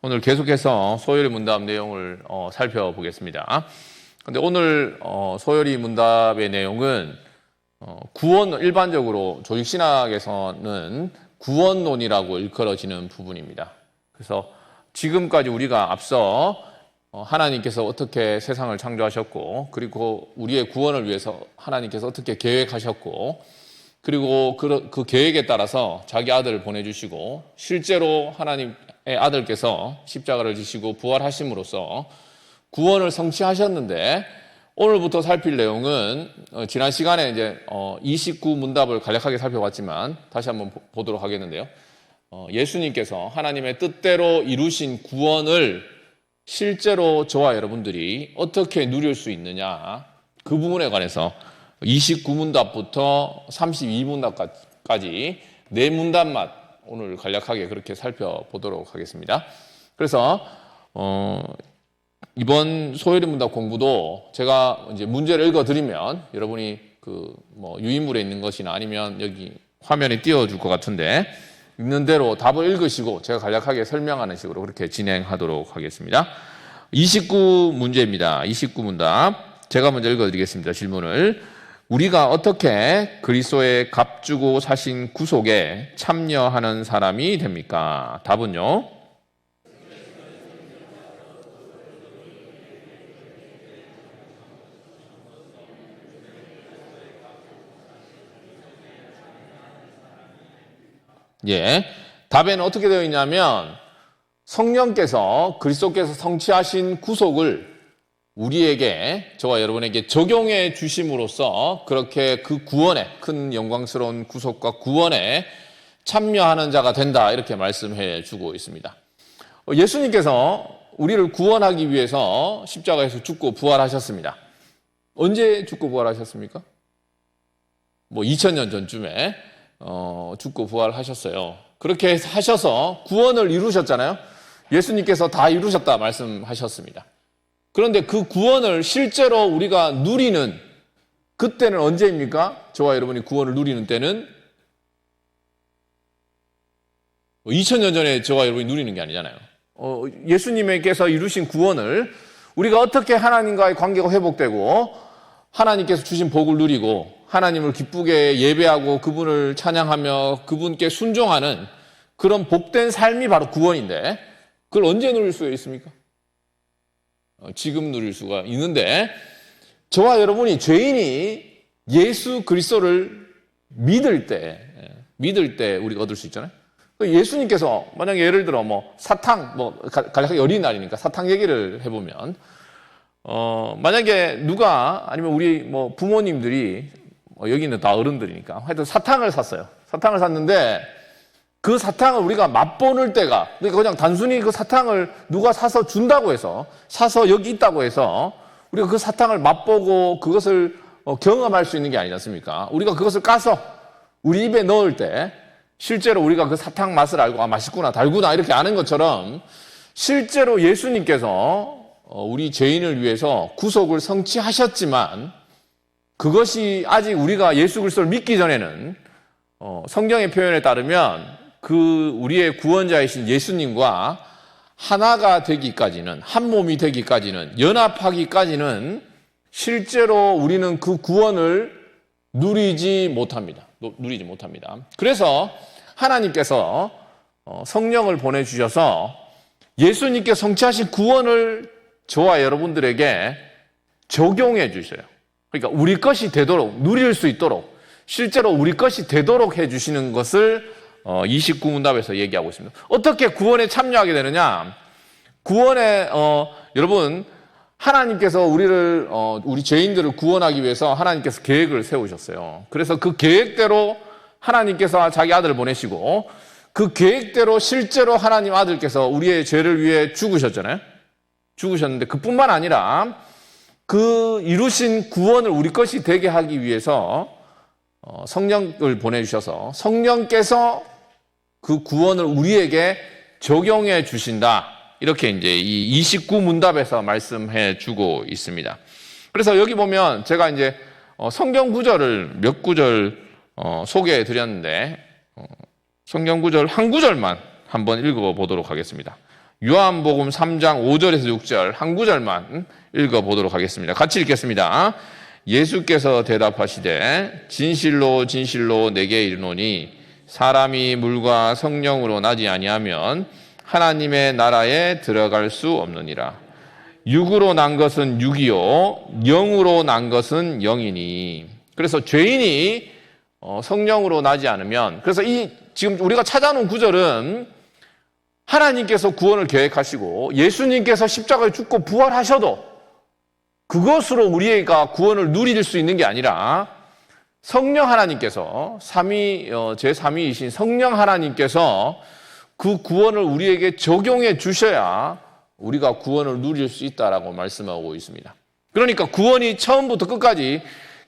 오늘 계속해서 소요리 문답 내용을 살펴보겠습니다. 근데 오늘 소요리 문답의 내용은 구원, 일반적으로 조직신학에서는 구원론이라고 일컬어지는 부분입니다. 그래서 지금까지 우리가 앞서 하나님께서 어떻게 세상을 창조하셨고, 그리고 우리의 구원을 위해서 하나님께서 어떻게 계획하셨고, 그리고 그 계획에 따라서 자기 아들을 보내주시고, 실제로 하나님의 아들께서 십자가를 지시고 부활하심으로써 구원을 성취하셨는데, 오늘부터 살필 내용은 지난 시간에 이제 29문답을 간략하게 살펴봤지만 다시 한번 보도록 하겠는데요. 예수님께서 하나님의 뜻대로 이루신 구원을 실제로 저와 여러분들이 어떻게 누릴 수 있느냐, 그 부분에 관해서 29문답부터 32문답까지 4문답만 오늘 간략하게 그렇게 살펴보도록 하겠습니다. 그래서 이번 소요리 문답 공부도 제가 이제 문제를 읽어드리면 여러분이 유인물에 있는 것이나 아니면 여기 화면에 띄워줄 것 같은데 읽는 대로 답을 읽으시고 제가 간략하게 설명하는 식으로 그렇게 진행하도록 하겠습니다. 29문제입니다. 29문답. 제가 먼저 읽어드리겠습니다. 질문을. 우리가 어떻게 그리스도의 값주고 사신 구속에 참여하는 사람이 됩니까? 답은요. 예, 답에는 어떻게 되어 있냐면 성령께서 그리스도께서 성취하신 구속을 우리에게, 저와 여러분에게 적용해 주심으로써 그렇게 그 구원에, 큰 영광스러운 구속과 구원에 참여하는 자가 된다, 이렇게 말씀해 주고 있습니다. 예수님께서 우리를 구원하기 위해서 십자가에서 죽고 부활하셨습니다. 언제 죽고 부활하셨습니까? 2000년 전쯤에 죽고 부활하셨어요. 그렇게 하셔서 구원을 이루셨잖아요. 예수님께서 다 이루셨다 말씀하셨습니다. 그런데 그 구원을 실제로 우리가 누리는 그때는 언제입니까? 저와 여러분이 구원을 누리는 때는 2000년 전에 저와 여러분이 누리는 게 아니잖아요. 예수님께서 이루신 구원을 우리가 어떻게 하나님과의 관계가 회복되고 하나님께서 주신 복을 누리고 하나님을 기쁘게 예배하고 그분을 찬양하며 그분께 순종하는 그런 복된 삶이 바로 구원인데, 그걸 언제 누릴 수가 있습니까? 지금 누릴 수가 있는데, 저와 여러분이 죄인이 예수 그리스도를 믿을 때 우리가 얻을 수 있잖아요. 예수님께서 만약에 예를 들어 사탕, 간략하게 어린날이니까 사탕 얘기를 해보면, 만약에 누가, 아니면 우리 부모님들이, 여기는 다 어른들이니까 하여튼 사탕을 샀어요. 사탕을 샀는데 그 사탕을 우리가 맛보는 때가, 그러니까 그냥 단순히 그 사탕을 누가 사서 준다고 해서, 사서 여기 있다고 해서 우리가 그 사탕을 맛보고 그것을 경험할 수 있는 게 아니지 않습니까? 우리가 그것을 까서 우리 입에 넣을 때 실제로 우리가 그 사탕 맛을 알고, 맛있구나, 달구나, 이렇게 아는 것처럼 실제로 예수님께서 우리 죄인을 위해서 구속을 성취하셨지만 그것이 아직 우리가 예수 그리스도를 믿기 전에는 성경의 표현에 따르면 우리의 구원자이신 예수님과 하나가 되기까지는, 한 몸이 되기까지는, 연합하기까지는 실제로 우리는 그 구원을 누리지 못합니다. 그래서 하나님께서 성령을 보내주셔서 예수님께 성취하신 구원을 저와 여러분들에게 적용해 주셔요. 그러니까 우리 것이 되도록, 누릴 수 있도록 실제로 우리 것이 되도록 해주시는 것을 29문답에서 얘기하고 있습니다. 어떻게 구원에 참여하게 되느냐? 구원에 여러분, 하나님께서 우리 죄인들을 구원하기 위해서 하나님께서 계획을 세우셨어요. 그래서 그 계획대로 하나님께서 자기 아들을 보내시고 그 계획대로 실제로 하나님 아들께서 우리의 죄를 위해 죽으셨잖아요. 죽으셨는데 그뿐만 아니라 그 이루신 구원을 우리 것이 되게 하기 위해서 성령을 보내주셔서 성령께서 그 구원을 우리에게 적용해 주신다. 이렇게 이제 이 29문답에서 말씀해 주고 있습니다. 그래서 여기 보면 제가 이제 성경 구절을 몇 구절 소개해 드렸는데 성경 구절 한 구절만 한번 읽어보도록 하겠습니다. 요한복음 3장 5절에서 6절 한 구절만 읽어보도록 하겠습니다. 같이 읽겠습니다. 예수께서 대답하시되 진실로 진실로 내게 이르노니 사람이 물과 성령으로 나지 아니하면 하나님의 나라에 들어갈 수 없느니라. 육으로 난 것은 육이요 영으로 난 것은 영이니. 그래서 죄인이 성령으로 나지 않으면, 그래서 이 지금 우리가 찾아놓은 구절은 하나님께서 구원을 계획하시고 예수님께서 십자가에 죽고 부활하셔도 그것으로 우리가 구원을 누릴 수 있는 게 아니라 성령 하나님께서 제3위이신 성령 하나님께서 그 구원을 우리에게 적용해 주셔야 우리가 구원을 누릴 수 있다라고 말씀하고 있습니다. 그러니까 구원이 처음부터 끝까지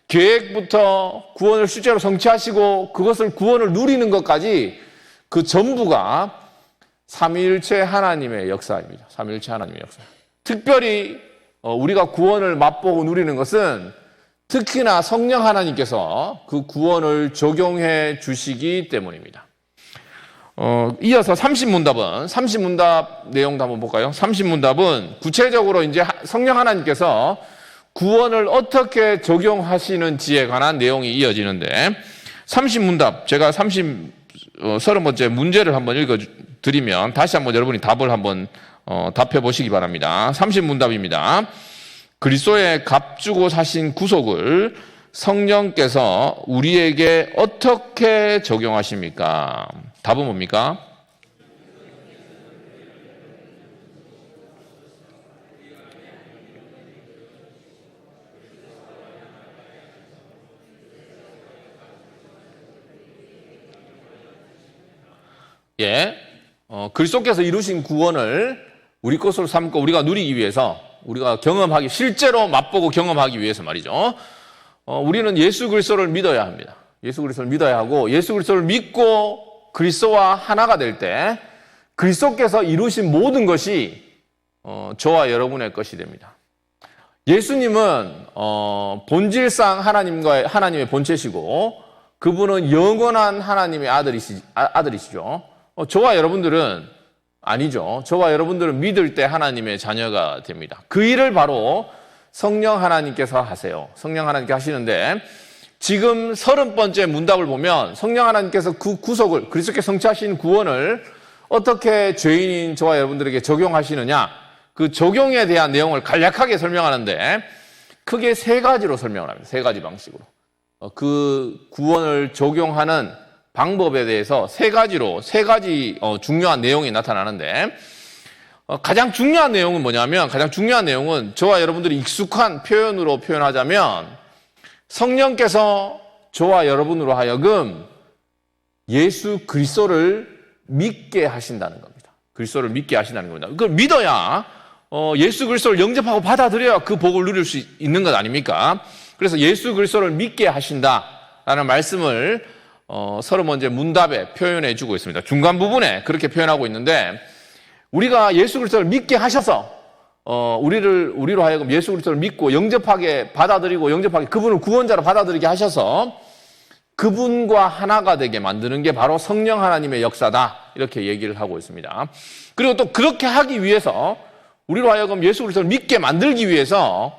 계획부터 구원을 실제로 성취하시고 그것을 구원을 누리는 것까지 그 전부가 삼위일체 하나님의 역사입니다. 삼위일체 하나님의 역사. 특별히 우리가 구원을 맛보고 누리는 것은 특히나 성령 하나님께서 그 구원을 적용해 주시기 때문입니다. 이어서 30문답 내용도 한번 볼까요? 30문답은 구체적으로 이제 성령 하나님께서 구원을 어떻게 적용하시는지에 관한 내용이 이어지는데 30문답, 제가 30번째 문제를 한번 읽어드리면 다시 한번 여러분이 답을 한번 답해 보시기 바랍니다. 30문답입니다. 그리스도의 값주고 사신 구속을 성령께서 우리에게 어떻게 적용하십니까? 답은 뭡니까? 그리스도께서 이루신 구원을 우리 것으로 삼고 우리가 누리기 위해서, 우리가 실제로 맛보고 경험하기 위해서 말이죠. 우리는 예수 그리스도를 믿어야 합니다. 예수 그리스도를 믿어야 하고, 예수 그리스도를 믿고 그리스도와 하나가 될 때 그리스도께서 이루신 모든 것이 저와 여러분의 것이 됩니다. 예수님은 본질상 하나님의 본체시고 그분은 영원한 하나님의 아들이시죠. 저와 여러분들은 아니죠. 저와 여러분들은 믿을 때 하나님의 자녀가 됩니다. 그 일을 바로 성령 하나님께서 하세요. 성령 하나님께서 하시는데, 지금 30번째 문답을 보면 성령 하나님께서 그 구속을, 그리스도께 성취하신 구원을 어떻게 죄인인 저와 여러분들에게 적용하시느냐, 그 적용에 대한 내용을 간략하게 설명하는데 크게 세 가지로 설명을 합니다. 세 가지 방식으로. 그 구원을 적용하는 방법에 대해서 세 가지 중요한 내용이 나타나는데, 가장 중요한 내용은 뭐냐면, 저와 여러분들이 익숙한 표현으로 표현하자면 성령께서 저와 여러분으로 하여금 예수 그리스도를 믿게 하신다는 겁니다. 그리스도를 믿게 하신다는 겁니다. 그걸 믿어야 예수 그리스도를 영접하고 받아들여야 그 복을 누릴 수 있는 것 아닙니까? 그래서 예수 그리스도를 믿게 하신다라는 말씀을 30번째 문답에 표현해 주고 있습니다. 중간 부분에 그렇게 표현하고 있는데, 우리가 예수 그리스도를 믿게 하셔서 우리로 하여금 예수 그리스도를 믿고 영접하게 받아들이고, 영접하게 그분을 구원자로 받아들이게 하셔서 그분과 하나가 되게 만드는 게 바로 성령 하나님의 역사다, 이렇게 얘기를 하고 있습니다. 그리고 또 그렇게 하기 위해서, 우리로 하여금 예수 그리스도를 믿게 만들기 위해서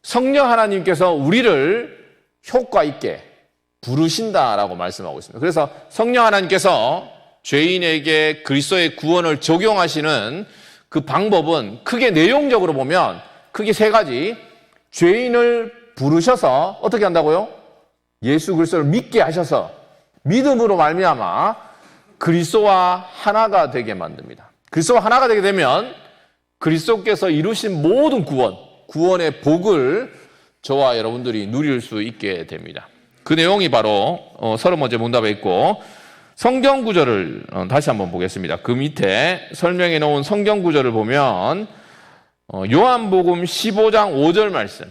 성령 하나님께서 우리를 효과 있게 부르신다라고 말씀하고 있습니다. 그래서 성령 하나님께서 죄인에게 그리스도의 구원을 적용하시는 그 방법은 크게 내용적으로 보면 크게 세 가지. 죄인을 부르셔서 어떻게 한다고요? 예수 그리스도를 믿게 하셔서 믿음으로 말미암아 그리스도와 하나가 되게 만듭니다. 그리스도와 하나가 되게 되면 그리스도께서 이루신 모든 구원의 복을 저와 여러분들이 누릴 수 있게 됩니다. 그 내용이 바로 30번째 문답에 있고, 성경 구절을 다시 한번 보겠습니다. 그 밑에 설명해 놓은 성경 구절을 보면 요한복음 15장 5절 말씀,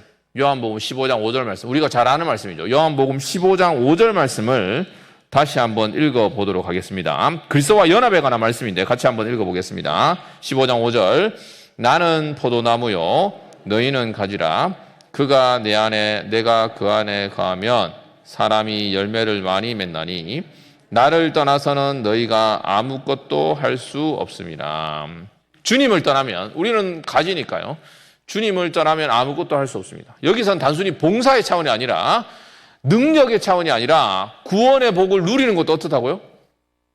우리가 잘 아는 말씀이죠. 요한복음 15장 5절 말씀을 다시 한번 읽어보도록 하겠습니다. 그리스도와 연합에 관한 말씀인데 같이 한번 읽어보겠습니다. 15장 5절. 나는 포도나무요 너희는 가지라. 그가 내 안에 내가 그 안에 거하면 사람이 열매를 많이 맺나니 나를 떠나서는 너희가 아무것도 할 수 없습니다. 주님을 떠나면 우리는 가지니까요. 주님을 떠나면 아무것도 할 수 없습니다. 여기선 단순히 봉사의 차원이 아니라 능력의 차원이 아니라 구원의 복을 누리는 것도 어떻다고요?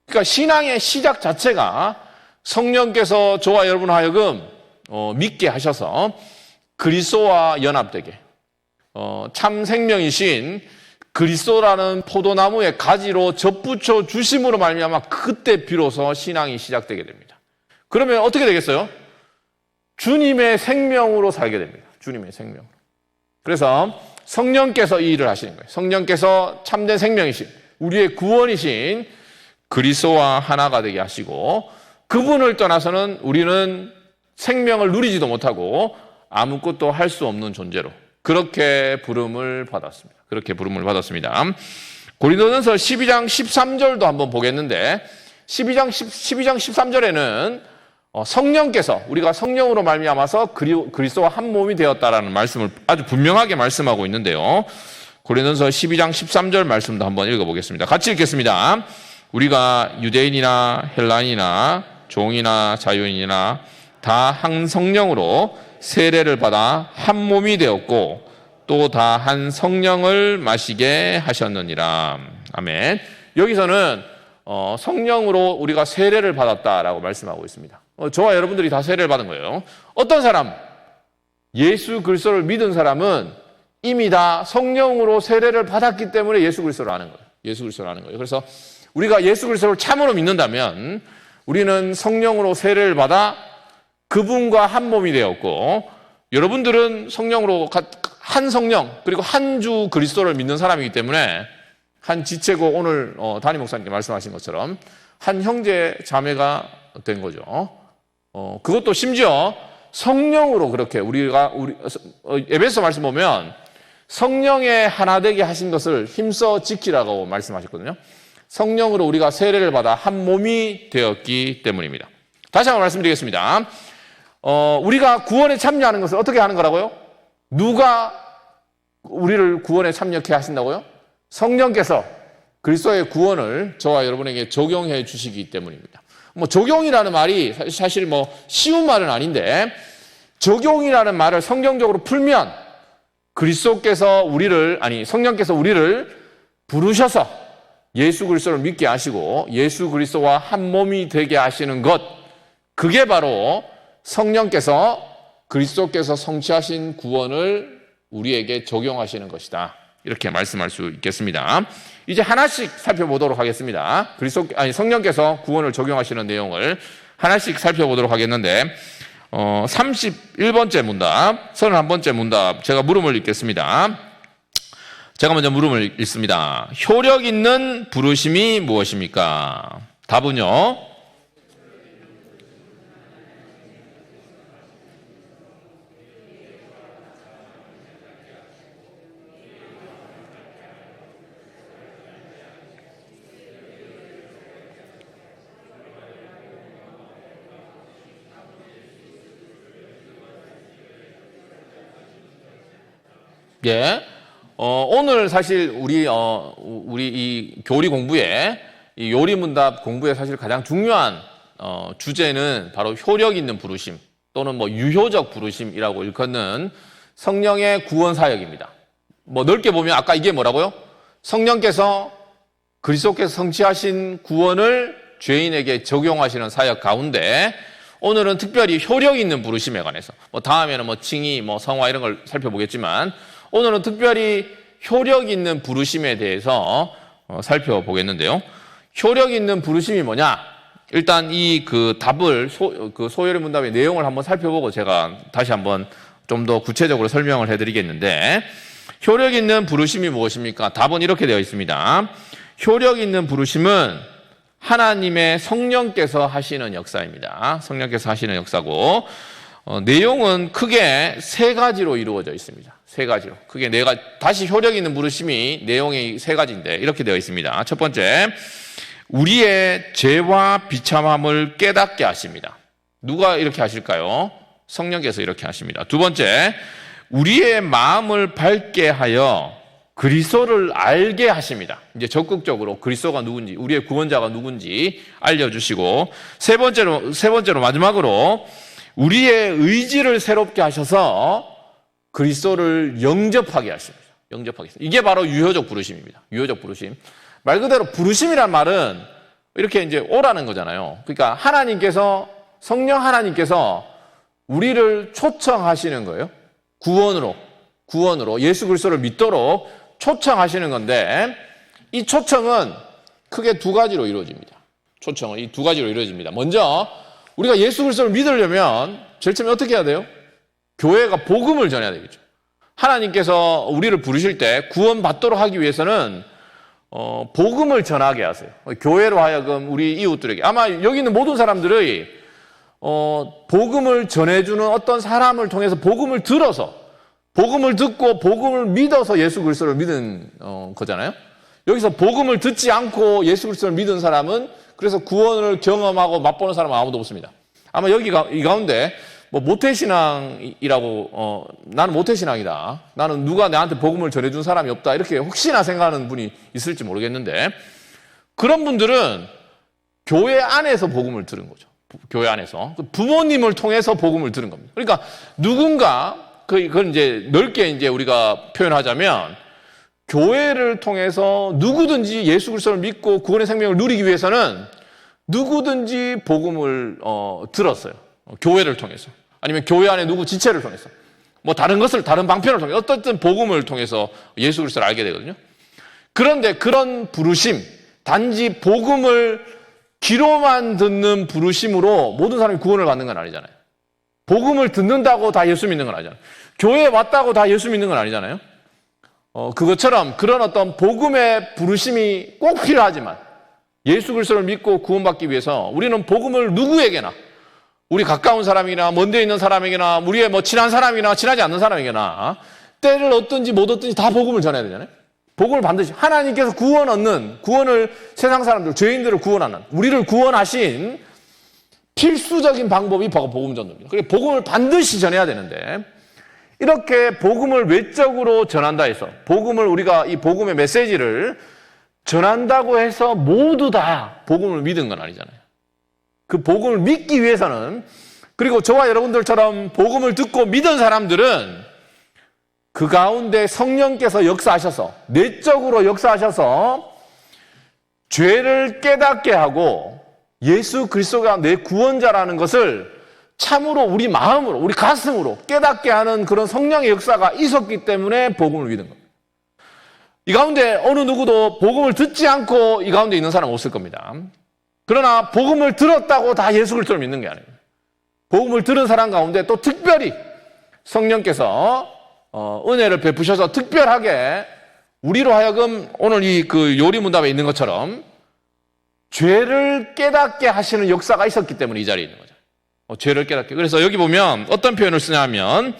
그러니까 신앙의 시작 자체가 성령께서 저와 여러분 하여금 믿게 하셔서 그리스도와 연합되게 참 생명이신 그리스도라는 포도나무의 가지로 접붙여 주심으로 말미암아 그때 비로소 신앙이 시작되게 됩니다. 그러면 어떻게 되겠어요? 주님의 생명으로 살게 됩니다. 주님의 생명. 그래서 성령께서 이 일을 하시는 거예요. 성령께서 참된 생명이신 우리의 구원이신 그리스도와 하나가 되게 하시고 그분을 떠나서는 우리는 생명을 누리지도 못하고 아무것도 할 수 없는 존재로 그렇게 부름을 받았습니다. 그렇게 부름을 받았습니다. 고린도전서 12장 13절도 한번 보겠는데 12장 13절에는 성령께서 우리가 성령으로 말미암아서 그리스도와 한 몸이 되었다라는 말씀을 아주 분명하게 말씀하고 있는데요. 고린도전서 12장 13절 말씀도 한번 읽어보겠습니다. 같이 읽겠습니다. 우리가 유대인이나 헬라인이나 종이나 자유인이나 다 한 성령으로 세례를 받아 한 몸이 되었고 또 다 한 성령을 마시게 하셨느니라. 아멘. 여기서는 성령으로 우리가 세례를 받았다라고 말씀하고 있습니다. 저와 여러분들이 다 세례를 받은 거예요. 어떤 사람? 예수 그리스도를 믿은 사람은 이미 다 성령으로 세례를 받았기 때문에 예수 그리스도를 아는 거예요. 예수 그리스도를 아는 거예요. 그래서 우리가 예수 그리스도를 참으로 믿는다면 우리는 성령으로 세례를 받아 그분과 한 몸이 되었고 여러분들은 성령으로 한 성령 그리고 한 주 그리스도를 믿는 사람이기 때문에 한 지체고 오늘 담임 목사님께 말씀하신 것처럼 한 형제 자매가 된 거죠. 그것도 심지어 성령으로 그렇게 에베소 말씀 보면 성령의 하나 되게 하신 것을 힘써 지키라고 말씀하셨거든요. 성령으로 우리가 세례를 받아 한 몸이 되었기 때문입니다. 다시 한번 말씀드리겠습니다. 우리가 구원에 참여하는 것을 어떻게 하는 거라고요? 누가 우리를 구원에 참여케 하신다고요? 성령께서 그리스도의 구원을 저와 여러분에게 적용해 주시기 때문입니다. 적용이라는 말이 사실 쉬운 말은 아닌데 적용이라는 말을 성경적으로 풀면 성령께서 우리를 부르셔서 예수 그리스도를 믿게 하시고 예수 그리스도와 한 몸이 되게 하시는 것, 그게 바로 성령께서 그리스도께서 성취하신 구원을 우리에게 적용하시는 것이다. 이렇게 말씀할 수 있겠습니다. 이제 하나씩 살펴보도록 하겠습니다. 성령께서 구원을 적용하시는 내용을 하나씩 살펴보도록 하겠는데 31번째 문답, 31번째 문답 제가 물음을 읽겠습니다. 제가 먼저 물음을 읽습니다. 효력 있는 부르심이 무엇입니까? 답은요. 예. 오늘 사실 우리 이 교리 공부에, 이 요리 문답 공부에 사실 가장 중요한 주제는 바로 효력 있는 부르심 또는 유효적 부르심이라고 일컫는 성령의 구원 사역입니다. 넓게 보면 아까 이게 뭐라고요? 성령께서 그리스도께서 성취하신 구원을 죄인에게 적용하시는 사역 가운데 오늘은 특별히 효력 있는 부르심에 관해서 다음에는 칭의, 성화 이런 걸 살펴보겠지만 오늘은 특별히 효력 있는 부르심에 대해서 살펴보겠는데요. 효력 있는 부르심이 뭐냐? 일단 답을 소요리 문답의 내용을 한번 살펴보고 제가 다시 한번 좀 더 구체적으로 설명을 해드리겠는데 효력 있는 부르심이 무엇입니까? 답은 이렇게 되어 있습니다. 효력 있는 부르심은 하나님의 성령께서 하시는 역사입니다. 성령께서 하시는 역사고 내용은 크게 세 가지로 이루어져 있습니다. 세 가지로. 크게 다시 효력 있는 부르심이 내용이 세 가지인데 이렇게 되어 있습니다. 첫 번째, 우리의 죄와 비참함을 깨닫게 하십니다. 누가 이렇게 하실까요? 성령께서 이렇게 하십니다. 두 번째, 우리의 마음을 밝게 하여 그리스도를 알게 하십니다. 이제 적극적으로 그리스도가 누군지, 우리의 구원자가 누군지 알려주시고, 세 번째로 마지막으로 우리의 의지를 새롭게 하셔서 그리스도를 영접하게 하십니다. 영접하게 하십니다. 이게 바로 유효적 부르심입니다. 유효적 부르심. 말 그대로 부르심이란 말은 이렇게 이제 오라는 거잖아요. 그러니까 성령 하나님께서 우리를 초청하시는 거예요. 구원으로 예수 그리스도를 믿도록 초청하시는 건데, 이 초청은 크게 두 가지로 이루어집니다. 초청은 이 두 가지로 이루어집니다. 먼저 우리가 예수 그리스도를 믿으려면 제일 처음에 어떻게 해야 돼요? 교회가 복음을 전해야 되겠죠. 하나님께서 우리를 부르실 때 구원받도록 하기 위해서는 복음을 전하게 하세요. 교회로 하여금 우리 이웃들에게, 아마 여기 있는 모든 사람들의 복음을 전해주는 어떤 사람을 통해서 복음을 듣고 복음을 믿어서 예수 그리스도를 믿은 거잖아요. 여기서 복음을 듣지 않고 예수 그리스도를 믿은 사람은, 그래서 구원을 경험하고 맛보는 사람은 아무도 없습니다. 아마 이 가운데 모태신앙이라고, 나는 모태신앙이다, 나는 누가 나한테 복음을 전해준 사람이 없다, 이렇게 혹시나 생각하는 분이 있을지 모르겠는데, 그런 분들은 교회 안에서 복음을 들은 거죠. 교회 안에서 부모님을 통해서 복음을 들은 겁니다. 그러니까 누군가, 그건 이제 넓게 이제 우리가 표현하자면, 교회를 통해서 누구든지 예수 그리스도를 믿고 구원의 생명을 누리기 위해서는 누구든지 복음을 들었어요. 교회를 통해서, 아니면 교회 안에 누구 지체를 통해서, 뭐 다른 방편을 통해서, 어떤 복음을 통해서 예수 그리스도를 알게 되거든요. 그런데 그런 부르심, 단지 복음을 귀로만 듣는 부르심으로 모든 사람이 구원을 받는 건 아니잖아요. 복음을 듣는다고 다 예수 믿는 건 아니잖아요. 교회에 왔다고 다 예수 믿는 건 아니잖아요. 그것처럼 그런 어떤 복음의 부르심이 꼭 필요하지만, 예수 그리스도를 믿고 구원받기 위해서 우리는 복음을 누구에게나, 우리 가까운 사람이나 먼데 있는 사람에게나, 우리의 뭐 친한 사람이나 친하지 않는 사람에게나, 때를 얻든지 못 얻든지 다 복음을 전해야 되잖아요. 복음을 반드시, 하나님께서 구원을 세상 사람들, 죄인들을 구원하는, 우리를 구원하신 필수적인 방법이 복음 전도입니다. 그래서 복음을 반드시 전해야 되는데, 이렇게 복음을 외적으로 전한다 해서, 우리가 이 복음의 메시지를 전한다고 해서 모두 다 복음을 믿은 건 아니잖아요. 그 복음을 믿기 위해서는, 그리고 저와 여러분들처럼 복음을 듣고 믿은 사람들은 그 가운데 성령께서 역사하셔서, 내적으로 역사하셔서 죄를 깨닫게 하고 예수 그리스도가 내 구원자라는 것을 참으로 우리 마음으로, 우리 가슴으로 깨닫게 하는 그런 성령의 역사가 있었기 때문에 복음을 믿은 겁니다. 이 가운데 어느 누구도 복음을 듣지 않고 이 가운데 있는 사람은 없을 겁니다. 그러나 복음을 들었다고 다 예수 그리스도를 믿는 게 아닙니다. 복음을 들은 사람 가운데 또 특별히 성령께서 은혜를 베푸셔서 특별하게 우리로 하여금 오늘 이 그 요리문답에 있는 것처럼 죄를 깨닫게 하시는 역사가 있었기 때문에 이 자리에 있는 거죠. 죄를 깨닫게. 그래서 여기 보면 어떤 표현을 쓰냐면,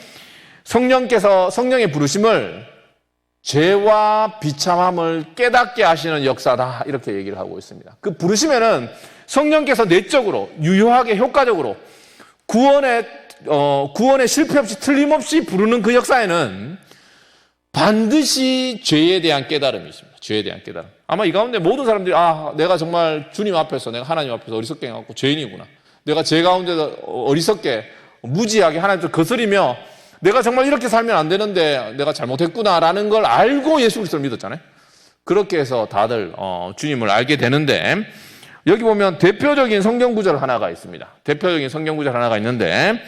성령의 부르심을 죄와 비참함을 깨닫게 하시는 역사다, 이렇게 얘기를 하고 있습니다. 그 부르심에는 성령께서 내적으로 유효하게 효과적으로 구원에 실패 없이 틀림없이 부르는 그 역사에는 반드시 죄에 대한 깨달음이 있습니다. 죄에 대한 깨달음. 아마 이 가운데 모든 사람들이, 내가 정말 주님 앞에서, 내가 하나님 앞에서 어리석게 해갖고 죄인이구나, 내가 죄 가운데서 어리석게 무지하게 하나님을 거스리며 내가 정말 이렇게 살면 안 되는데 내가 잘못했구나라는 걸 알고 예수 그리스도를 믿었잖아요. 그렇게 해서 다들 주님을 알게 되는데, 여기 보면 대표적인 성경 구절 하나가 있습니다. 대표적인 성경 구절 하나가 있는데,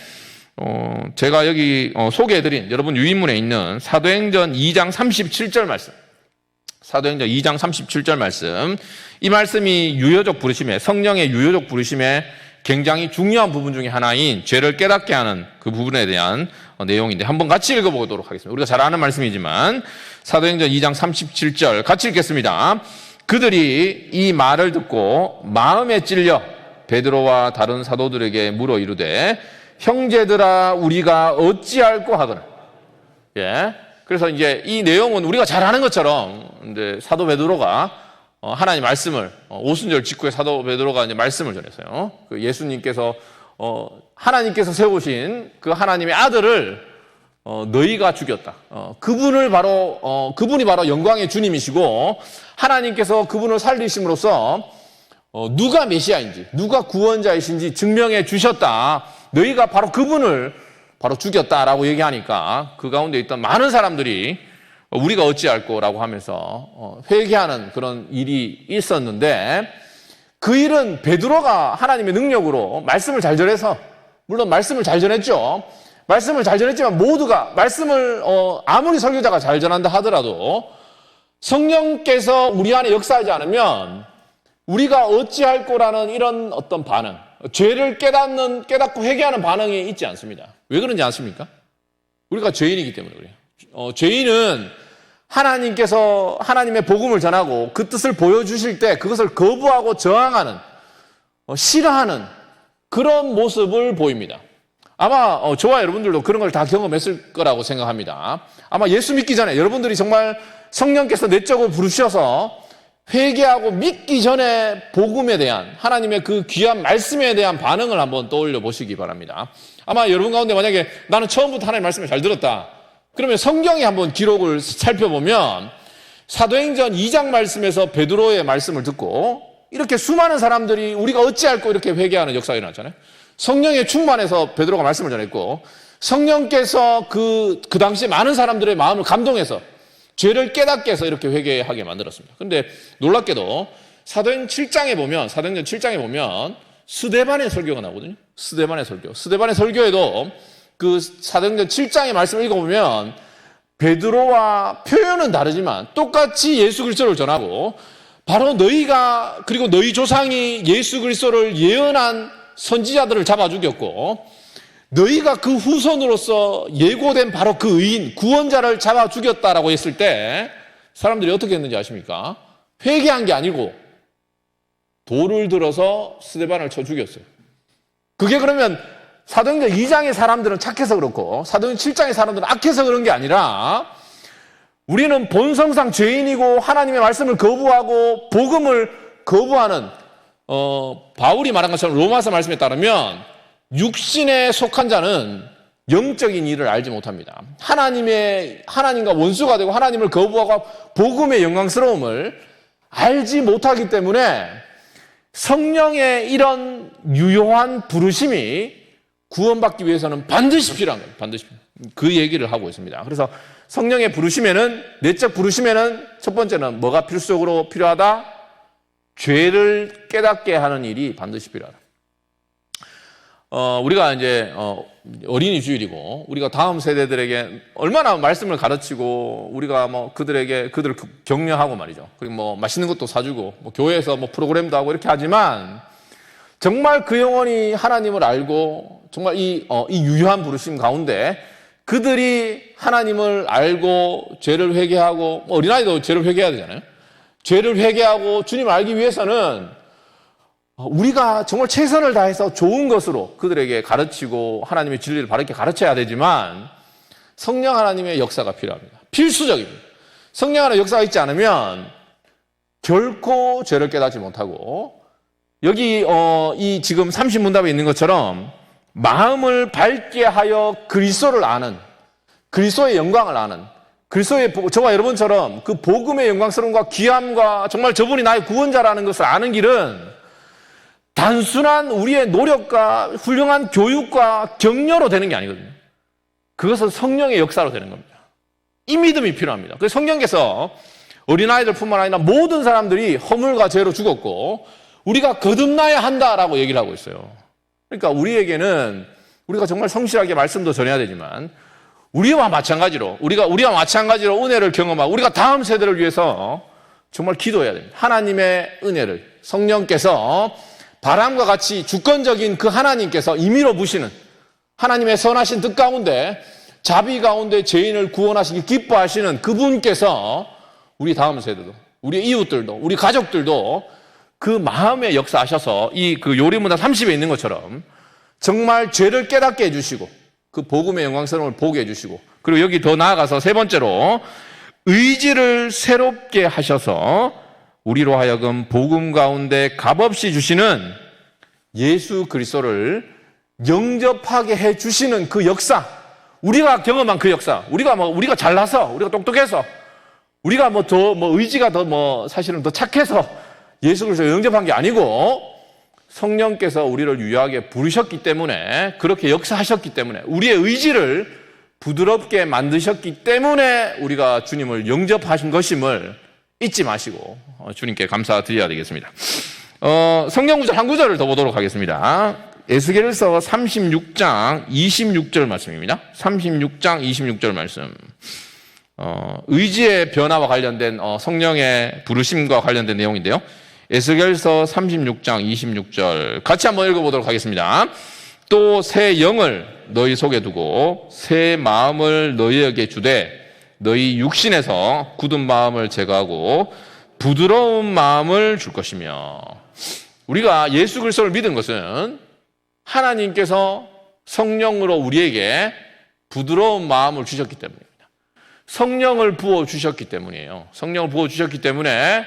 제가 여기 소개해드린 여러분 유인문에 있는 사도행전 2장 37절 말씀, 사도행전 2장 37절 말씀, 이 말씀이 유효적 부르심에, 성령의 유효적 부르심에 굉장히 중요한 부분 중에 하나인 죄를 깨닫게 하는 그 부분에 대한 내용인데, 한번 같이 읽어보도록 하겠습니다. 우리가 잘 아는 말씀이지만 사도행전 2장 37절 같이 읽겠습니다. 그들이 이 말을 듣고 마음에 찔려 베드로와 다른 사도들에게 물어 이르되, 형제들아 우리가 어찌할꼬 하거나. 그래서 이제 이 내용은 우리가 잘 아는 것처럼, 이제 사도 베드로가 하나님 말씀을, 오순절 직후에 사도 베드로가 이제 말씀을 전했어요. 그 예수님께서 하나님께서 세우신 그 하나님의 아들을 너희가 죽였다. 그분이 바로 영광의 주님이시고 하나님께서 그분을 살리심으로써 누가 메시아인지, 누가 구원자이신지 증명해 주셨다. 너희가 바로 그분을 바로 죽였다라고 얘기하니까 그 가운데 있던 많은 사람들이 우리가 어찌할꼬라고 하면서 회개하는 그런 일이 있었는데 그 일은 베드로가 하나님의 능력으로 말씀을 잘 전해서, 물론 말씀을 잘 전했죠. 말씀을 잘 전했지만 모두가 말씀을 아무리 설교자가 잘 전한다 하더라도 성령께서 우리 안에 역사하지 않으면 우리가 어찌할 거라는 이런 어떤 반응, 죄를 깨닫고 회개하는 반응이 있지 않습니다. 왜 그런지 아십니까? 우리가 죄인이기 때문에 그래요. 죄인은 하나님께서 하나님의 복음을 전하고 그 뜻을 보여주실 때 그것을 거부하고 저항하는, 싫어하는 그런 모습을 보입니다. 아마 저와 여러분들도 그런 걸 다 경험했을 거라고 생각합니다. 아마 예수 믿기 전에 여러분들이 정말 성령께서 내적으로 부르셔서 회개하고 믿기 전에 복음에 대한, 하나님의 그 귀한 말씀에 대한 반응을 한번 떠올려 보시기 바랍니다. 아마 여러분 가운데 만약에 나는 처음부터 하나님의 말씀을 잘 들었다, 그러면 성경에 한번 기록을 살펴보면 사도행전 2장 말씀에서 베드로의 말씀을 듣고 이렇게 수많은 사람들이 우리가 어찌할꼬 이렇게 회개하는 역사가 일어났잖아요. 성령에 충만해서 베드로가 말씀을 전했고 성령께서 그 당시에 많은 사람들의 마음을 감동해서 죄를 깨닫게 해서 이렇게 회개하게 만들었습니다. 그런데 놀랍게도 사도행전 7장에 보면 스데반의 설교가 나오거든요. 스데반의 설교. 스데반의 설교에도 그 사도행전 7장의 말씀을 읽어보면 베드로와 표현은 다르지만 똑같이 예수 그리스도를 전하고 바로 너희가, 그리고 너희 조상이 예수 그리스도를 예언한 선지자들을 잡아 죽였고 너희가 그 후손으로서 예고된 바로 그 의인, 구원자를 잡아 죽였다라고 했을 때 사람들이 어떻게 했는지 아십니까? 회개한 게 아니고 돌을 들어서 스데반을 쳐 죽였어요. 그게 그러면 사도행전 2장의 사람들은 착해서 그렇고 사도행전 7장의 사람들은 악해서 그런 게 아니라 우리는 본성상 죄인이고 하나님의 말씀을 거부하고 복음을 거부하는, 바울이 말한 것처럼 로마서 말씀에 따르면 육신에 속한 자는 영적인 일을 알지 못합니다. 하나님과 원수가 되고 하나님을 거부하고 복음의 영광스러움을 알지 못하기 때문에 성령의 이런 유효한 부르심이 구원받기 위해서는 반드시 필요한 거예요. 반드시. 그 얘기를 하고 있습니다. 그래서 성령의 부르심에는, 내적 부르심에는 첫 번째는 뭐가 필수적으로 필요하다? 죄를 깨닫게 하는 일이 반드시 필요하다. 우리가 이제 어린이 주일이고 우리가 다음 세대들에게 얼마나 말씀을 가르치고 우리가 뭐 그들을 격려하고 말이죠. 그리고 뭐 맛있는 것도 사주고 뭐 교회에서 뭐 프로그램도 하고 이렇게 하지만 정말 그 영혼이 하나님을 알고 정말 이 유효한 부르심 가운데 그들이 하나님을 알고 죄를 회개하고, 어린아이도 죄를 회개해야 되잖아요. 죄를 회개하고 주님을 알기 위해서는 우리가 정말 최선을 다해서 좋은 것으로 그들에게 가르치고 하나님의 진리를 바르게 가르쳐야 되지만 성령 하나님의 역사가 필요합니다. 필수적입니다. 성령 하나님의 역사가 있지 않으면 결코 죄를 깨닫지 못하고, 여기 이 지금 30문답에 있는 것처럼 마음을 밝게 하여 그리스도를 아는, 그리스도의 영광을 아는, 그리스도의, 저와 여러분처럼 그 복음의 영광스러움과 귀함과 정말 저분이 나의 구원자라는 것을 아는 길은 단순한 우리의 노력과 훌륭한 교육과 격려로 되는 게 아니거든요. 그것은 성령의 역사로 되는 겁니다. 이 믿음이 필요합니다. 그래서 성령께서 어린아이들뿐만 아니라 모든 사람들이 허물과 죄로 죽었고 우리가 거듭나야 한다라고 얘기를 하고 있어요. 그러니까 우리에게는 우리가 정말 성실하게 말씀도 전해야 되지만 우리와 마찬가지로 은혜를 경험하고 우리가 다음 세대를 위해서 정말 기도해야 됩니다. 하나님의 은혜를, 성령께서 바람과 같이 주권적인 그 하나님께서 임의로 부시는 하나님의 선하신 뜻 가운데 자비 가운데 죄인을 구원하시기 기뻐하시는 그분께서 우리 다음 세대도, 우리 이웃들도, 우리 가족들도 그 마음에 역사하셔서 이 그 요리문답 30에 있는 것처럼 정말 죄를 깨닫게 해주시고 그 복음의 영광스러움을 보게 해주시고, 그리고 여기 더 나아가서 세 번째로 의지를 새롭게 하셔서 우리로 하여금 복음 가운데 값없이 주시는 예수 그리스도를 영접하게 해주시는 그 역사, 우리가 경험한 그 역사, 우리가 잘나서, 우리가 똑똑해서, 우리가 의지가 사실은 더 착해서 예수 그리스도를 영접한 게 아니고, 성령께서 우리를 유하게 부르셨기 때문에, 그렇게 역사하셨기 때문에, 우리의 의지를 부드럽게 만드셨기 때문에 우리가 주님을 영접하신 것임을 잊지 마시고 주님께 감사드려야 되겠습니다. 성경 구절 한 구절을 더 보도록 하겠습니다. 에스겔서 36장 26절 말씀입니다. 36장 26절 말씀. 의지의 변화와 관련된 성령의 부르심과 관련된 내용인데요. 에스겔서 36장 26절 같이 한번 읽어보도록 하겠습니다. 또 새 영을 너희 속에 두고 새 마음을 너희에게 주되 너희 육신에서 굳은 마음을 제거하고 부드러운 마음을 줄 것이며, 우리가 예수 그리스도를 믿은 것은 하나님께서 성령으로 우리에게 부드러운 마음을 주셨기 때문입니다. 성령을 부어주셨기 때문이에요. 성령을 부어주셨기 때문에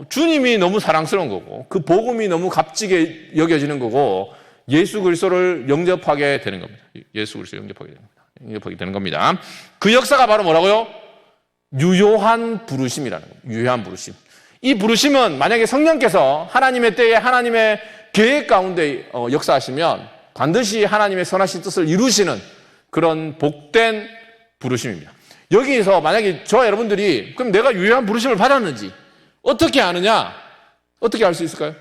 주님이 너무 사랑스러운 거고, 그 복음이 너무 값지게 여겨지는 거고, 예수 그리스도를 영접하게 되는 겁니다. 예수 그리스도를 영접하게 되는 겁니다. 그 역사가 바로 뭐라고요? 유효한 부르심이라는 겁니다. 유효한 부르심. 이 부르심은 만약에 성령께서 하나님의 때에 하나님의 계획 가운데 역사하시면 반드시 하나님의 선하신 뜻을 이루시는 그런 복된 부르심입니다. 여기서 만약에 저와 여러분들이 그럼 내가 유효한 부르심을 받았는지 어떻게 아느냐? 어떻게 알 수 있을까요?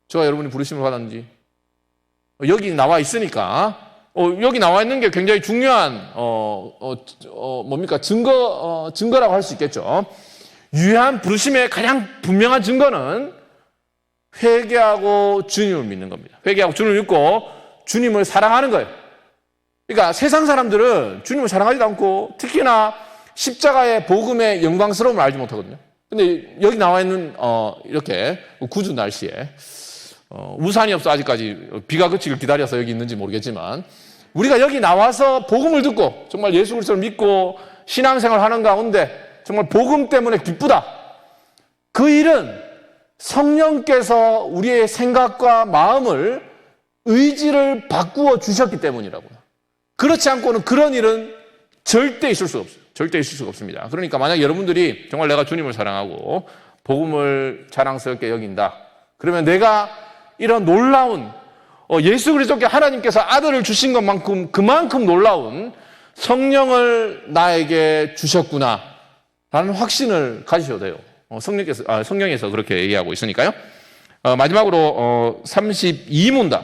저와 여러분이 부르심을 받았는지 여기 나와 있으니까 여기 나와 있는 게 굉장히 중요한 증거라고 할 수 있겠죠. 유효한 부르심의 가장 분명한 증거는 회개하고 주님을 믿는 겁니다. 회개하고 주님을 믿고 주님을 사랑하는 거예요. 그러니까 세상 사람들은 주님을 사랑하지도 않고 특히나 십자가의 복음의 영광스러움을 알지 못하거든요. 근데 여기 나와 있는 이렇게 궂은 날씨에 우산이 없어 아직까지 비가 그치길 기다려서 여기 있는지 모르겠지만, 우리가 여기 나와서 복음을 듣고 정말 예수 그리스도를 믿고 신앙생활을 하는 가운데 정말 복음 때문에 기쁘다. 그 일은 성령께서 우리의 생각과 마음을, 의지를 바꾸어 주셨기 때문이라고요. 그렇지 않고는 그런 일은 절대 있을 수가 없어요. 절대 있을 수가 없습니다. 그러니까 만약 여러분들이 정말 내가 주님을 사랑하고 복음을 자랑스럽게 여긴다, 그러면 내가 이런 놀라운 예수 그리스도께 하나님께서 아들을 주신 것만큼 그만큼 놀라운 성령을 나에게 주셨구나 라는 확신을 가지셔도 돼요. 성령에서 그렇게 얘기하고 있으니까요. 마지막으로 32문답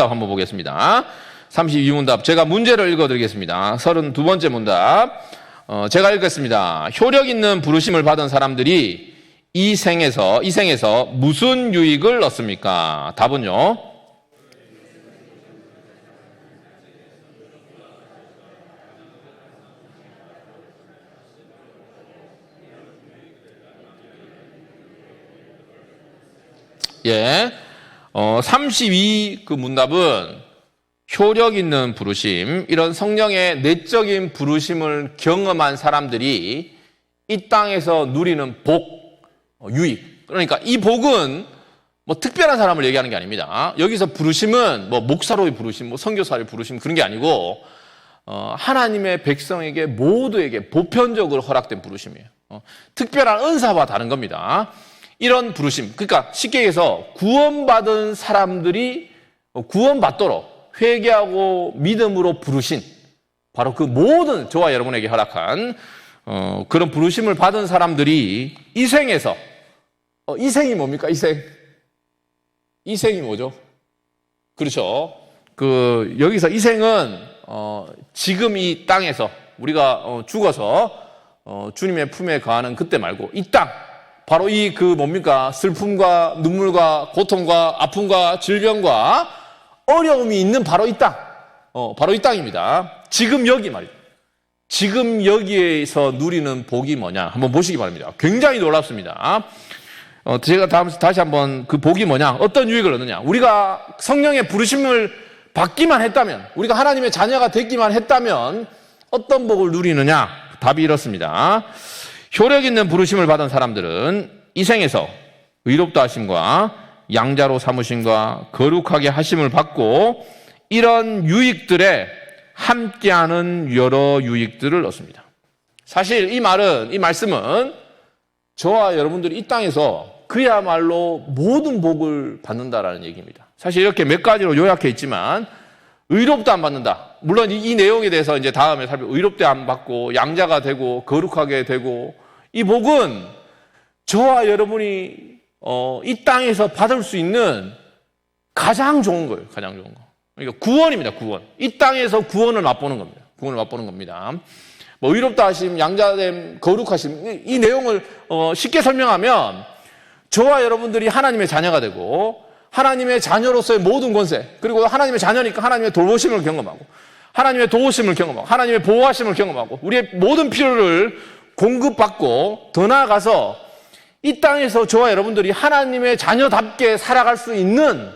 한번 보겠습니다. 32문답 제가 문제를 읽어드리겠습니다. 32번째 문답 제가 읽겠습니다. 효력 있는 부르심을 받은 사람들이 이 생에서 무슨 유익을 얻습니까? 답은요? 예. 32 그 문답은 효력 있는 부르심, 이런 성령의 내적인 부르심을 경험한 사람들이 이 땅에서 누리는 복, 유익. 그러니까 이 복은 뭐 특별한 사람을 얘기하는 게 아닙니다. 여기서 부르심은 뭐 목사로의 부르심, 뭐 선교사의 부르심 그런 게 아니고 하나님의 백성에게 모두에게 보편적으로 허락된 부르심이에요. 특별한 은사와 다른 겁니다. 이런 부르심, 그러니까 쉽게 얘기해서 구원받은 사람들이 구원받도록 회개하고 믿음으로 부르신 바로 그 모든 저와 여러분에게 허락한 그런 부르심을 받은 사람들이 이 생에서 이 생이 뭡니까? 이 생이 뭐죠? 그렇죠. 여기서 이 생은 지금 이 땅에서 우리가 죽어서 주님의 품에 거하는 그때 말고 이 땅, 바로 뭡니까? 슬픔과 눈물과 고통과 아픔과 질병과 어려움이 있는 바로 이 땅, 바로 이 땅입니다. 지금 여기 말이죠. 지금 여기에서 누리는 복이 뭐냐? 한번 보시기 바랍니다. 굉장히 놀랍습니다. 제가 다시 한번 그 복이 뭐냐? 어떤 유익을 얻느냐? 우리가 성령의 부르심을 받기만 했다면, 우리가 하나님의 자녀가 됐기만 했다면 어떤 복을 누리느냐? 답이 이렇습니다. 효력 있는 부르심을 받은 사람들은 이 생에서 의롭다 하심과 양자로 삼으심과 거룩하게 하심을 받고 이런 유익들에 함께하는 여러 유익들을 얻습니다. 사실 이 말씀은 저와 여러분들이 이 땅에서 그야말로 모든 복을 받는다라는 얘기입니다. 사실 이렇게 몇 가지로 요약해 있지만 의롭다 안 받는다. 물론 이 내용에 대해서 이제 다음에 의롭다 안 받고 양자가 되고 거룩하게 되고 이 복은 저와 여러분이 이 땅에서 받을 수 있는 가장 좋은 거예요. 가장 좋은 거. 그러니까 구원입니다. 구원. 이 땅에서 구원을 맛보는 겁니다. 구원을 맛보는 겁니다. 뭐 의롭다 하심, 양자됨, 거룩하심 이 내용을 쉽게 설명하면 저와 여러분들이 하나님의 자녀가 되고 하나님의 자녀로서의 모든 권세 그리고 하나님의 자녀니까 하나님의 돌보심을 경험하고 하나님의 도우심을 경험하고 하나님의 보호하심을 경험하고 우리의 모든 필요를 공급받고 더 나아가서 이 땅에서 저와 여러분들이 하나님의 자녀답게 살아갈 수 있는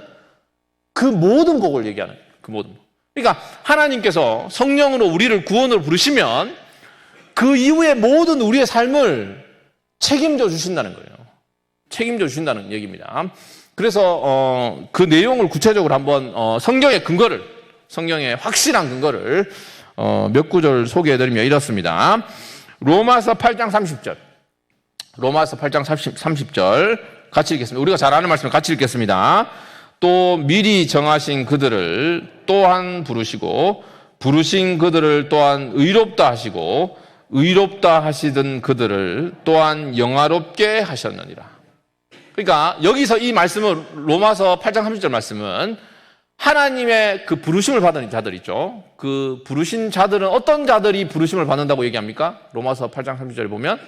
그 모든 복을 얘기하는 그 모든 복. 그러니까 하나님께서 성령으로 우리를 구원으로 부르시면 그 이후의 모든 우리의 삶을 책임져 주신다는 거예요. 책임져 주신다는 얘기입니다. 그래서 그 내용을 구체적으로 한번 성경의 확실한 근거를 몇 구절 소개해드리면 이렇습니다. 로마서 8장 30절. 로마서 8장 30절 같이 읽겠습니다. 우리가 잘 아는 말씀을 같이 읽겠습니다. 또 미리 정하신 그들을 또한 부르시고 부르신 그들을 또한 의롭다 하시고 의롭다 하시던 그들을 또한 영화롭게 하셨느니라. 그러니까 여기서 이 말씀은 로마서 8장 30절 말씀은 하나님의 그 부르심을 받은 자들 있죠. 그 부르신 자들은 어떤 자들이 부르심을 받는다고 얘기합니까? 로마서 8장 30절에 보면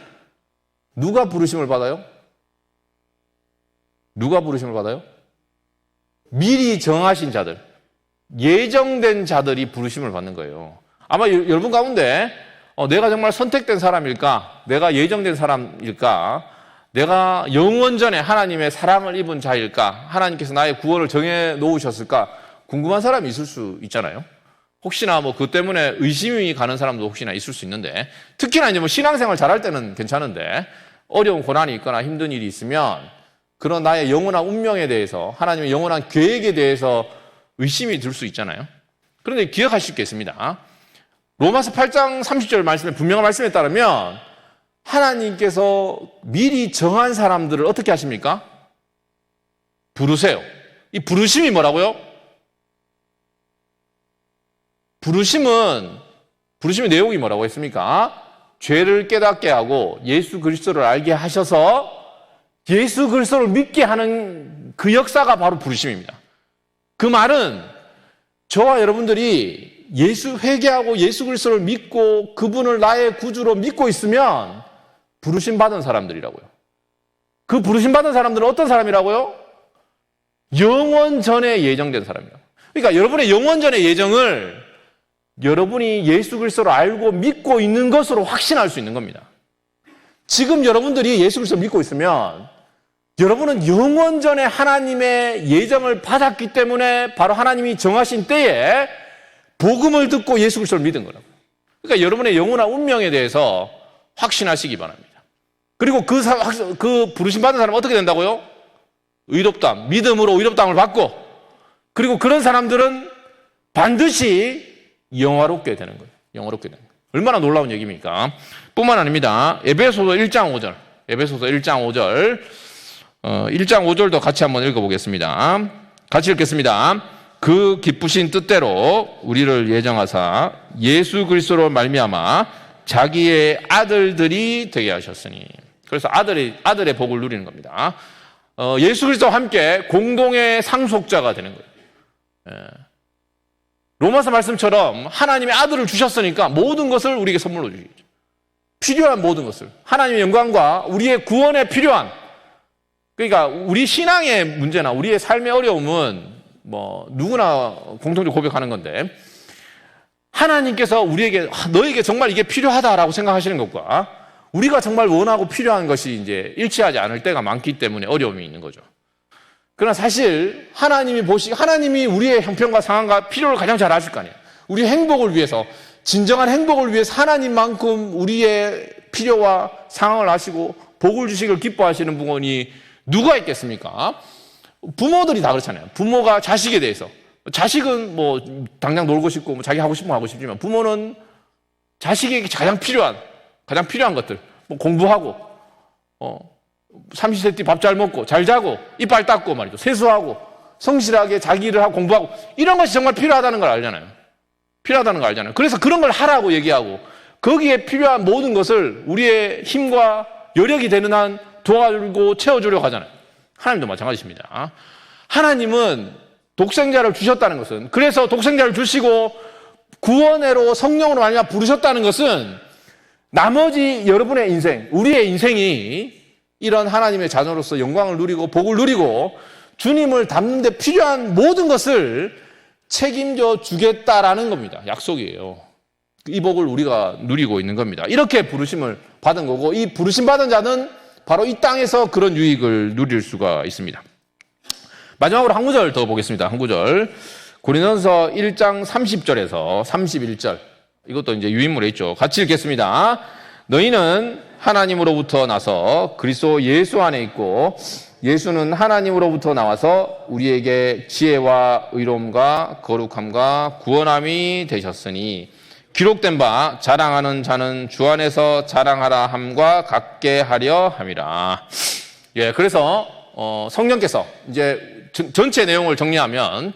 누가 부르심을 받아요? 누가 부르심을 받아요? 미리 정하신 자들, 예정된 자들이 부르심을 받는 거예요. 아마 여러분 가운데 내가 정말 선택된 사람일까? 내가 예정된 사람일까? 내가 영원전에 하나님의 사랑을 입은 자일까? 하나님께서 나의 구원을 정해 놓으셨을까? 궁금한 사람이 있을 수 있잖아요. 혹시나 뭐 그 때문에 의심이 가는 사람도 혹시나 있을 수 있는데 특히나 이제 뭐 신앙생활 잘할 때는 괜찮은데 어려운 고난이 있거나 힘든 일이 있으면 그런 나의 영원한 운명에 대해서 하나님의 영원한 계획에 대해서 의심이 들 수 있잖아요. 그런데 기억하실 게 있습니다. 로마서 8장 30절 말씀에 분명한 말씀에 따르면 하나님께서 미리 정한 사람들을 어떻게 하십니까? 부르세요. 이 부르심이 뭐라고요? 부르심의 내용이 뭐라고 했습니까? 죄를 깨닫게 하고 예수 그리스도를 알게 하셔서 예수 그리스도를 믿게 하는 그 역사가 바로 부르심입니다. 그 말은 저와 여러분들이 회개하고 예수 그리스도를 믿고 그분을 나의 구주로 믿고 있으면 부르심 받은 사람들이라고요. 그 부르심 받은 사람들은 어떤 사람이라고요? 영원 전에 예정된 사람이라고. 그러니까 여러분의 영원 전의 예정을 여러분이 예수 그리스도를 알고 믿고 있는 것으로 확신할 수 있는 겁니다. 지금 여러분들이 예수 그리스도를 믿고 있으면 여러분은 영원 전에 하나님의 예정을 받았기 때문에 바로 하나님이 정하신 때에 복음을 듣고 예수 그리스도를 믿은 거라고요. 그러니까 여러분의 영원한 운명에 대해서 확신하시기 바랍니다. 그리고 그 부르심 받은 사람은 어떻게 된다고요? 의롭다함, 믿음으로 의롭다함을 받고 그리고 그런 사람들은 반드시 영화롭게 되는 거예요. 영화롭게 되는 거예요. 얼마나 놀라운 얘기입니까? 뿐만 아닙니다. 에베소서 1장 5절. 1장 5절도 같이 한번 읽어보겠습니다. 같이 읽겠습니다. 그 기쁘신 뜻대로 우리를 예정하사 예수 그리스도로 말미암아 자기의 아들들이 되게 하셨으니. 그래서 아들의 복을 누리는 겁니다. 예수 그리스도와 함께 공동의 상속자가 되는 거예요. 로마서 말씀처럼 하나님의 아들을 주셨으니까 모든 것을 우리에게 선물로 주시죠. 필요한 모든 것을. 하나님의 영광과 우리의 구원에 필요한. 그러니까 우리 신앙의 문제나 우리의 삶의 어려움은 뭐 누구나 공통적으로 고백하는 건데 하나님께서 우리에게 너에게 정말 이게 필요하다라고 생각하시는 것과 우리가 정말 원하고 필요한 것이 이제 일치하지 않을 때가 많기 때문에 어려움이 있는 거죠. 그러나 사실 하나님이 우리의 형편과 상황과 필요를 가장 잘 아실 거 아니에요. 우리 행복을 위해서 진정한 행복을 위해서 하나님만큼 우리의 필요와 상황을 아시고 복을 주시길 기뻐하시는 분이 누가 있겠습니까? 부모들이 다 그렇잖아요. 부모가 자식에 대해서 자식은 뭐 당장 놀고 싶고 뭐 자기 하고 싶은 거 하고 싶지만 부모는 자식에게 가장 필요한 것들, 뭐 공부하고, 삼시세끼 밥 잘 먹고, 잘 자고, 이빨 닦고 말이죠. 세수하고, 성실하게 자기 일을 하고 공부하고, 이런 것이 정말 필요하다는 걸 알잖아요. 그래서 그런 걸 하라고 얘기하고, 거기에 필요한 모든 것을 우리의 힘과 여력이 되는 한 도와주고 채워주려고 하잖아요. 하나님도 마찬가지입니다. 하나님은 독생자를 주셨다는 것은, 그래서 독생자를 주시고 구원회로 성령으로 말미암아 부르셨다는 것은 나머지 여러분의 인생, 우리의 인생이 이런 하나님의 자녀로서 영광을 누리고 복을 누리고 주님을 닮는 데 필요한 모든 것을 책임져 주겠다라는 겁니다. 약속이에요. 이 복을 우리가 누리고 있는 겁니다. 이렇게 부르심을 받은 거고, 이 부르심 받은 자는 바로 이 땅에서 그런 유익을 누릴 수가 있습니다. 마지막으로 한 구절 더 보겠습니다. 한 구절. 고린도전서 1장 30절에서 31절. 이것도 이제 유인물에 있죠. 같이 읽겠습니다. 너희는 하나님으로부터 나서 그리스도 예수 안에 있고 예수는 하나님으로부터 나와서 우리에게 지혜와 의로움과 거룩함과 구원함이 되셨으니 기록된 바 자랑하는 자는 주 안에서 자랑하라 함과 같게 하려 함이라. 예, 그래서 성령께서 이제 전체 내용을 정리하면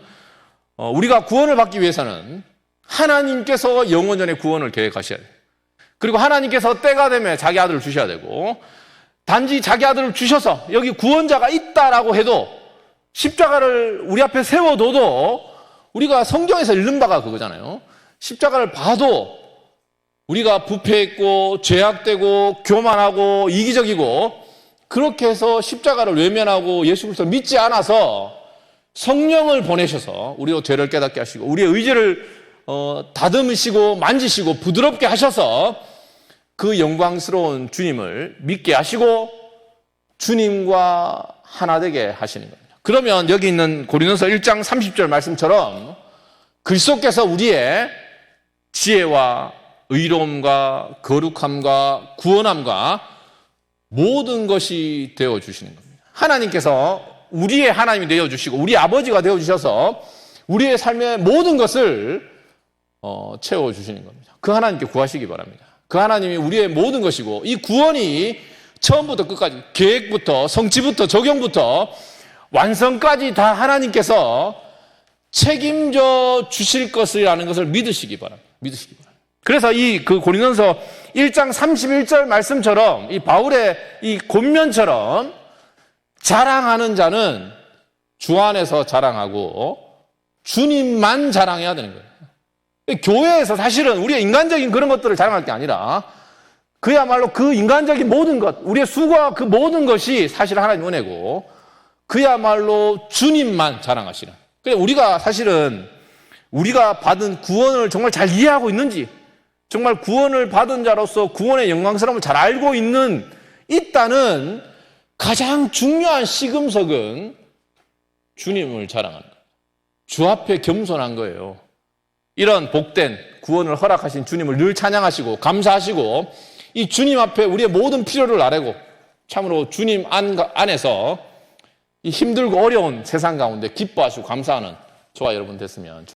우리가 구원을 받기 위해서는 하나님께서 영원전에 구원을 계획하셔야 돼요. 그리고 하나님께서 때가 되면 자기 아들을 주셔야 되고, 단지 자기 아들을 주셔서 여기 구원자가 있다라고 해도 십자가를 우리 앞에 세워둬도 우리가 성경에서 읽는 바가 그거잖아요. 십자가를 봐도 우리가 부패했고 죄악되고 교만하고 이기적이고 그렇게 해서 십자가를 외면하고 예수 그리스도를 믿지 않아서 성령을 보내셔서 우리의 죄를 깨닫게 하시고 우리의 의지를 다듬으시고 만지시고 부드럽게 하셔서 그 영광스러운 주님을 믿게 하시고 주님과 하나 되게 하시는 겁니다. 그러면 여기 있는 고린도서 1장 30절 말씀처럼 그리스도께서 우리의 지혜와 의로움과 거룩함과 구원함과 모든 것이 되어주시는 겁니다. 하나님께서 우리의 하나님이 되어주시고 우리 아버지가 되어주셔서 우리의 삶의 모든 것을 채워주시는 겁니다. 그 하나님께 구하시기 바랍니다. 그 하나님이 우리의 모든 것이고 이 구원이 처음부터 끝까지 계획부터 성취부터 적용부터 완성까지 다 하나님께서 책임져 주실 것이라는 것을 믿으시기 바랍니다. 그래서 그 고린도서 1장 31절 말씀처럼 이 바울의 이 권면처럼 자랑하는 자는 주 안에서 자랑하고 주님만 자랑해야 되는 거예요. 교회에서 사실은 우리의 인간적인 그런 것들을 자랑할 게 아니라 그야말로 그 인간적인 모든 것, 우리의 수고와 그 모든 것이 사실 하나님 은혜고 그야말로 주님만 자랑하시는. 그래서 우리가 사실은 우리가 받은 구원을 정말 잘 이해하고 있는지, 정말 구원을 받은 자로서 구원의 영광스러움을 잘 알고 있다는 가장 중요한 시금석은 주님을 자랑하는 거예요. 주 앞에 겸손한 거예요. 이런 복된 구원을 허락하신 주님을 늘 찬양하시고 감사하시고 이 주님 앞에 우리의 모든 필요를 아뢰고 참으로 주님 안에서 이 힘들고 어려운 세상 가운데 기뻐하시고 감사하는 저와 여러분 됐으면